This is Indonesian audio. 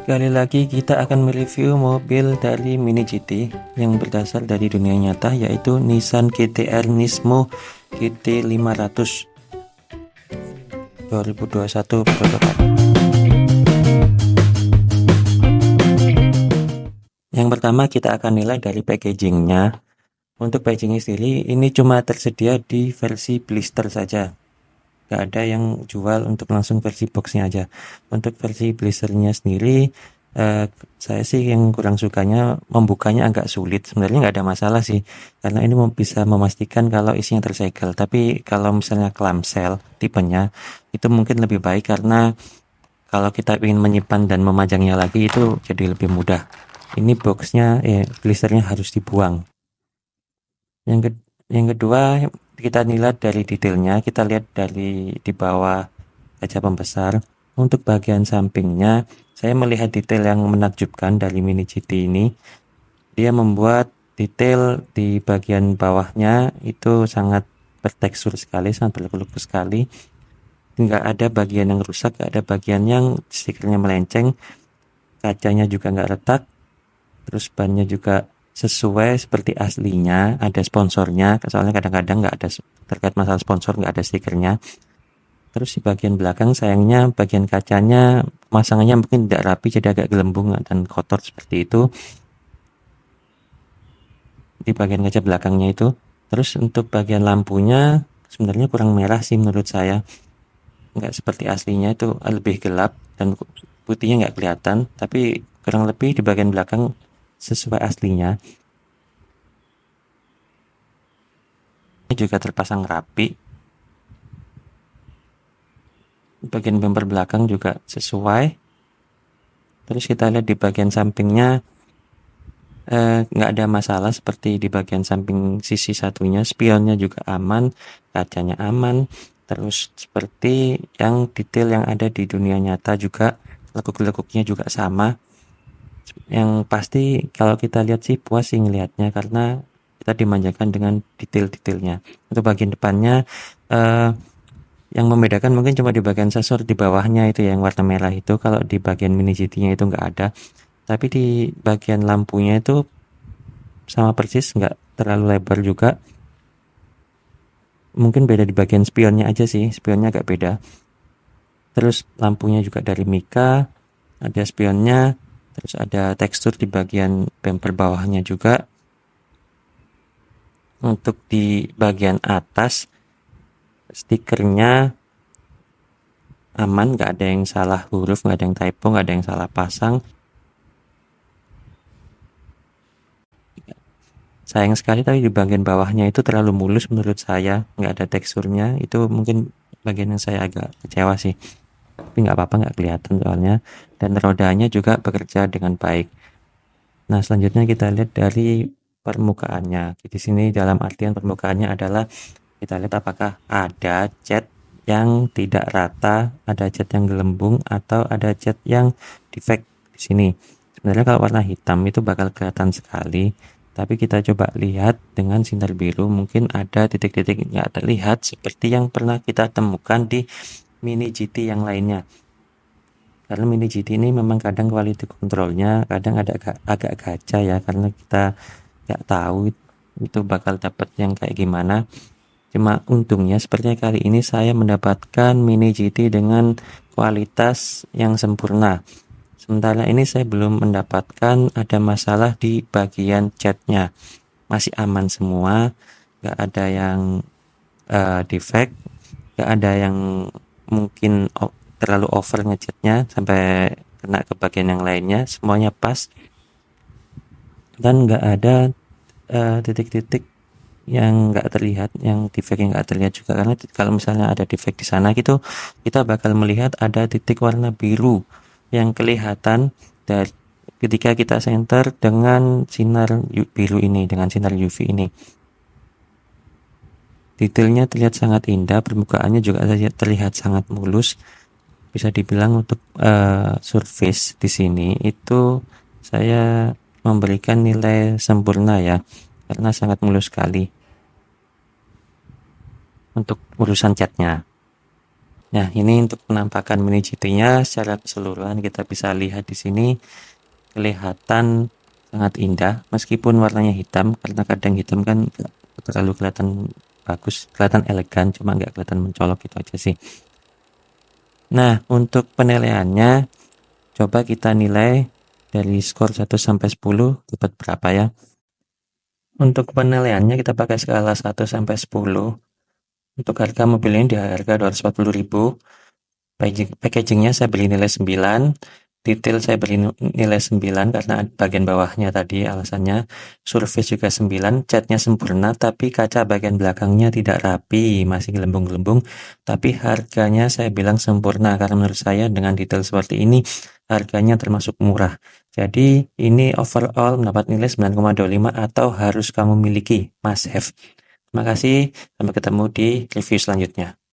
Kali lagi kita akan mereview mobil dari Mini GT yang berdasar dari dunia nyata, yaitu Nissan GT-R Nismo GT 500 2021 prototipe. Yang pertama kita akan nilai dari packagingnya. Untuk packaging sendiri ini cuma tersedia di versi blister saja, nggak ada yang jual untuk langsung versi boxnya aja. Untuk versi blisternya sendiri, saya sih yang kurang sukanya membukanya agak sulit. Sebenarnya nggak ada masalah sih, karena ini bisa memastikan kalau isinya tersegel. Tapi kalau misalnya clamshell tipenya itu mungkin lebih baik, karena kalau kita ingin menyimpan dan memajangnya lagi itu jadi lebih mudah. Ini boxnya, blisternya harus dibuang. Yang kedua, kita nilai dari detailnya. Kita lihat dari di bawah kaca pembesar. Untuk bagian sampingnya, saya melihat detail yang menakjubkan dari Mini GT ini. Dia membuat detail di bagian bawahnya itu sangat bertekstur sekali, sangat berkeluk sekali. Nggak ada bagian yang rusak, nggak ada bagian yang stikernya melenceng. Kacanya juga nggak retak. Terus bannya juga sesuai seperti aslinya, ada sponsornya, soalnya kadang-kadang nggak ada, terkait masalah sponsor nggak ada stikernya. Terus di bagian belakang sayangnya bagian kacanya pemasangannya mungkin tidak rapi, jadi agak gelembung dan kotor seperti itu di bagian kaca belakangnya itu. Terus untuk bagian lampunya sebenarnya kurang merah sih menurut saya, nggak seperti aslinya, itu lebih gelap dan putihnya nggak kelihatan, tapi kurang lebih di bagian belakang sesuai aslinya. Ini juga terpasang rapi. Bagian bumper belakang juga sesuai. Terus kita lihat di bagian sampingnya, nggak ada masalah seperti di bagian samping sisi satunya. Spionnya juga aman, kacanya aman. Terus seperti yang detail yang ada di dunia nyata juga, lekuk-lekuknya juga sama. Yang pasti kalau kita lihat sih puas sih ngelihatnya, karena kita dimanjakan dengan detail-detailnya. Untuk bagian depannya, yang membedakan mungkin cuma di bagian sensor di bawahnya itu yang warna merah itu. Kalau di bagian Mini GT-nya itu nggak ada. Tapi di bagian lampunya itu sama persis, nggak terlalu lebar juga. Mungkin beda di bagian spionnya aja sih, spionnya agak beda. Terus lampunya juga dari Mika, ada spionnya. Terus ada tekstur di bagian bumper bawahnya juga. Untuk di bagian atas, stikernya aman, nggak ada yang salah huruf, nggak ada yang typo, nggak ada yang salah pasang. Sayang sekali tapi di bagian bawahnya itu terlalu mulus menurut saya, nggak ada teksturnya. Itu mungkin bagian yang saya agak kecewa sih. Tapi nggak apa-apa, nggak kelihatan soalnya. Dan rodanya juga bekerja dengan baik. Nah, selanjutnya kita lihat dari permukaannya. Di sini dalam artian permukaannya adalah kita lihat apakah ada cat yang tidak rata, ada cat yang gelembung, atau ada cat yang defect di sini. Sebenarnya kalau warna hitam itu bakal kelihatan sekali, tapi kita coba lihat dengan sinar biru, mungkin ada titik-titik nggak terlihat seperti yang pernah kita temukan di Mini GT yang lainnya. Karena Mini GT ini memang kadang quality controlnya kadang ada agak gacha ya, karena kita nggak tahu itu bakal dapat yang kayak gimana. Cuma untungnya sepertinya kali ini saya mendapatkan Mini GT dengan kualitas yang sempurna. Sementara ini saya belum mendapatkan ada masalah di bagian catnya. Masih aman semua, nggak ada yang defect, nggak ada yang mungkin terlalu over ngecatnya sampai kena ke bagian yang lainnya. Semuanya pas dan nggak ada titik-titik yang nggak terlihat, yang defect yang nggak terlihat juga. Karena kalau misalnya ada defect di sana gitu, kita bakal melihat ada titik warna biru yang kelihatan dari ketika kita center dengan sinar biru ini, dengan sinar UV ini. Detailnya terlihat sangat indah, permukaannya juga terlihat sangat mulus. Bisa dibilang untuk surface di sini itu saya memberikan nilai sempurna ya, karena sangat mulus sekali untuk urusan catnya. Nah, ini untuk penampakan Mini GT-nya secara keseluruhan kita bisa lihat di sini kelihatan sangat indah meskipun warnanya hitam, karena kadang hitam kan nggak terlalu kelihatan bagus, kelihatan elegan, cuma nggak kelihatan mencolok, gitu aja sih. Nah, untuk penilaiannya coba kita nilai dari skor 1 sampai 10 dapat berapa ya? Untuk penilaiannya kita pakai skala 1 sampai 10. Untuk harga mobil ini di harga 240.000. Packagingnya saya beri nilai 9, detail saya beri nilai 9 karena bagian bawahnya tadi alasannya, surface juga 9, catnya sempurna tapi kaca bagian belakangnya tidak rapi, masih gelembung-gelembung, tapi harganya saya bilang sempurna karena menurut saya dengan detail seperti ini harganya termasuk murah. Jadi ini overall mendapat nilai 9,25 atau harus kamu miliki, must have. Terima kasih, sampai ketemu di review selanjutnya.